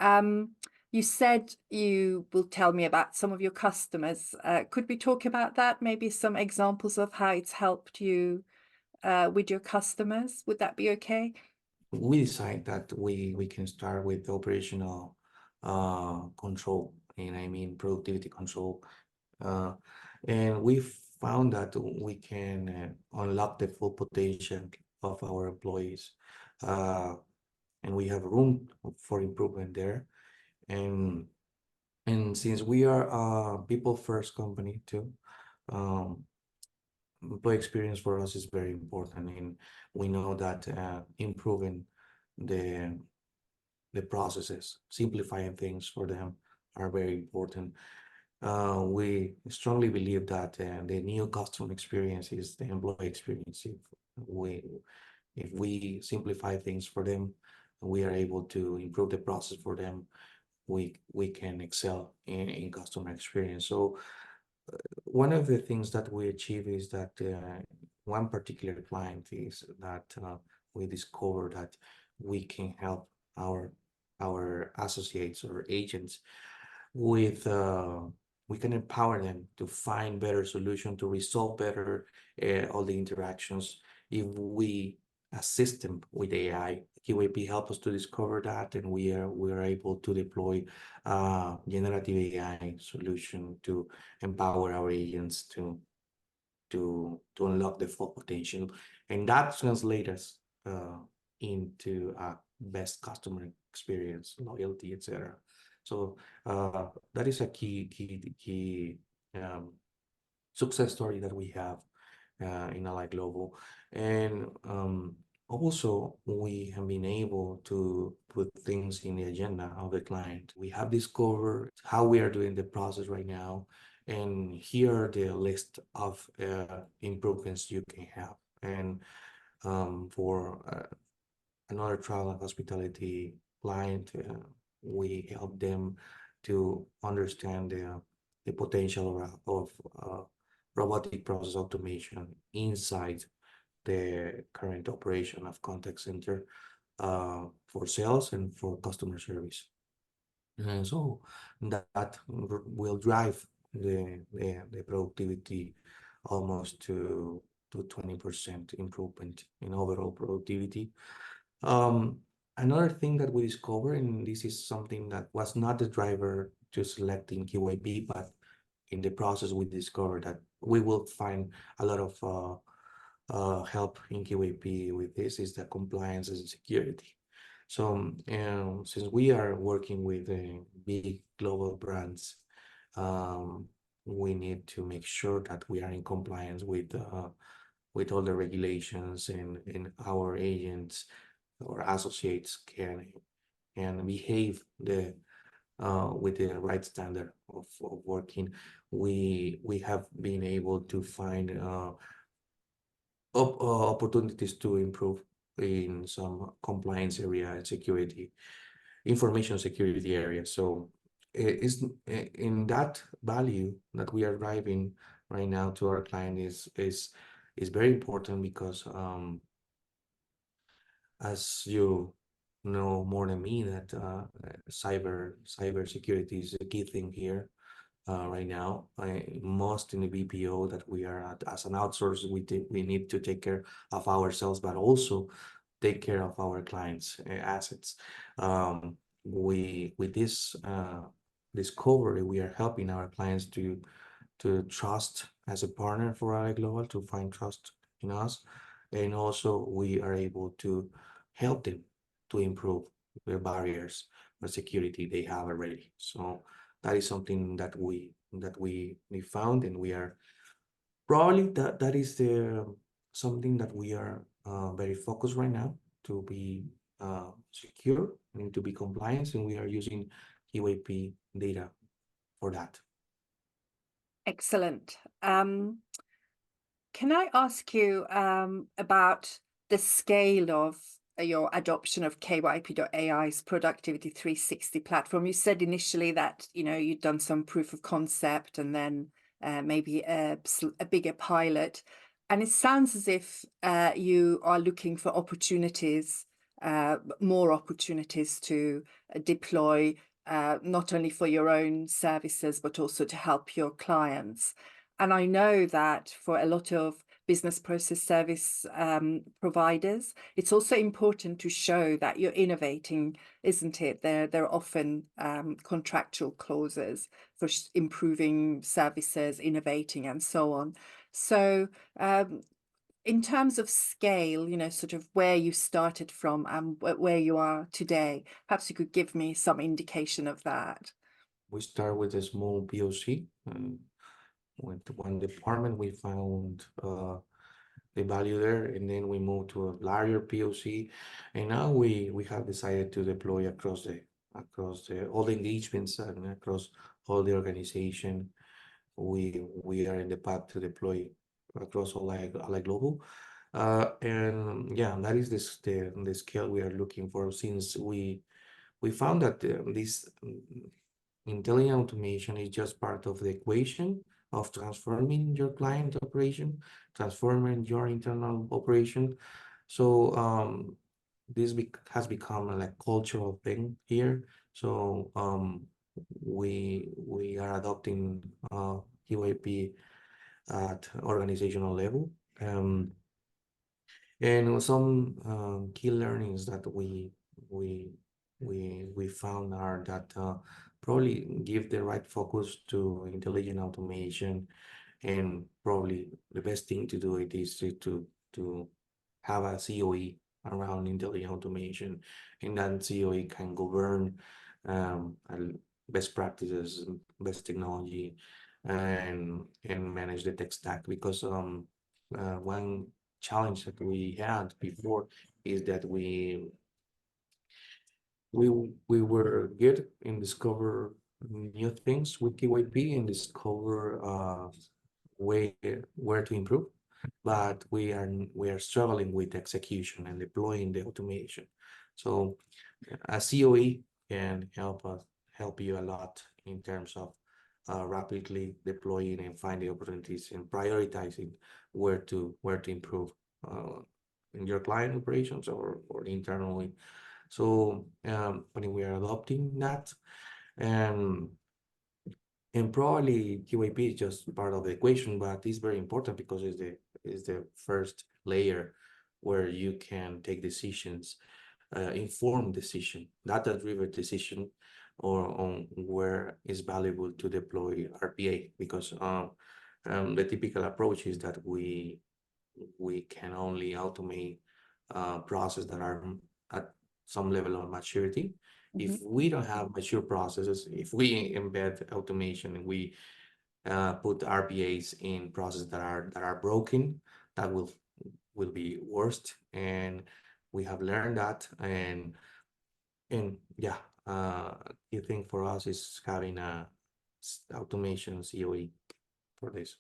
You said you will tell me about some of your customers. Could we talk about that? Maybe some examples of how it's helped you with your customers? Would that be okay? We decide that we can start with operational control, and I mean productivity control. Uh, and we found that we can unlock the full potential of our employees. Uh, and we have room for improvement there. And and since we are a people first company too, um, employee experience for us is very important, and we know that improving the the processes, simplifying things for them are very important. We strongly believe that the new customer experience is the employee experience. We if we simplify things for them, we are able to improve the process for them. We can excel in customer experience. So one of the things that we achieve is that one particular client is that we discover that we can help our associates or agents with we can empower them to find better solution to resolve better all the interactions if we assist them with AI. KYP help us to discover that, and we are able to deploy generative AI solution to empower our agents to unlock the full potential, and that translates us into a best customer experience, loyalty, etc. So that is a key success story that we have in Ally Global. And also, we have been able to put things in the agenda of the client. We have discovered how we are doing the process right now. And here are the list of improvements you can have. And for another travel and hospitality client, we help them to understand the potential of robotic process automation inside the current operation of contact center for sales and for customer service. And so that will drive the productivity almost to 20% improvement in overall productivity. Um, Another thing that we discovered, and this is something that was not the driver to selecting KYP, but in the process we discovered that we will find a lot of help in KYP with this is the compliance and security. So since we are working with big global brands, um, we need to make sure that we are in compliance with all the regulations, and our agents or associates can behave with the right standard of working. We have been able to find opportunities to improve in some compliance area and security, information security area. So is in that value that we are driving right now to our client is very important because as you know more than me that cyber security is a key thing here right now. Most in the BPO that we are at, as an outsource, we need to take care of ourselves, but also take care of our clients' assets. We with this discovery, we are helping our clients to trust as a partner for Ally Global, to find trust in us, and also we are able to help them to improve the barriers for security they have already. So that is something that we found, and we are probably that is the something that we are very focused right now to be secure and to be compliant, and we are using KYP data for that. Excellent. Can I ask you about the scale of your adoption of KYP.ai's Productivity 360 platform? You said initially that, you'd done some proof of concept and then maybe a bigger pilot. And it sounds as if you are looking for opportunities more opportunities to deploy not only for your own services, but also to help your clients. And I know that for a lot of business process service providers, it's also important to show that you're innovating, isn't it? There are often contractual clauses for improving services, innovating, and so on. So in terms of scale, you know, sort of where you started from and where you are today, perhaps you could give me some indication of that. We start with a small POC. Went to one department, we found the value there, and then we moved to a larger POC, and now we have decided to deploy across the all the engagements and across all the organization. We are in the path to deploy across all like global. And yeah, that is the scale we are looking for, since we found that this intelligent automation is just part of the equation of transforming your client operation, transforming your internal operation. So this has become a like cultural thing here. So we are adopting KYP at organizational level. And some key learnings that we found are that probably give the right focus to intelligent automation, and probably the best thing to do it is to have a COE around intelligent automation, and that COE can govern best practices, best technology, and manage the tech stack. Because one challenge that we had before is that we were good in discover new things with KYP and discover way where to improve, but we are struggling with execution and deploying the automation. So a COE can help you a lot in terms of rapidly deploying and finding opportunities and prioritizing where to improve in your client operations or internally. So when we are adopting that, and probably QAP is just part of the equation, but it's very important because it's the first layer where you can take decisions, informed decision, data-driven decision, or on where is valuable to deploy RPA. Because the typical approach is that we can only automate processes that are at some level of maturity. If we don't have mature processes, if we embed automation and we put RPAs in processes that are broken, that will be worst. And we have learned that. And yeah, key thing for us is having a automation COE for this.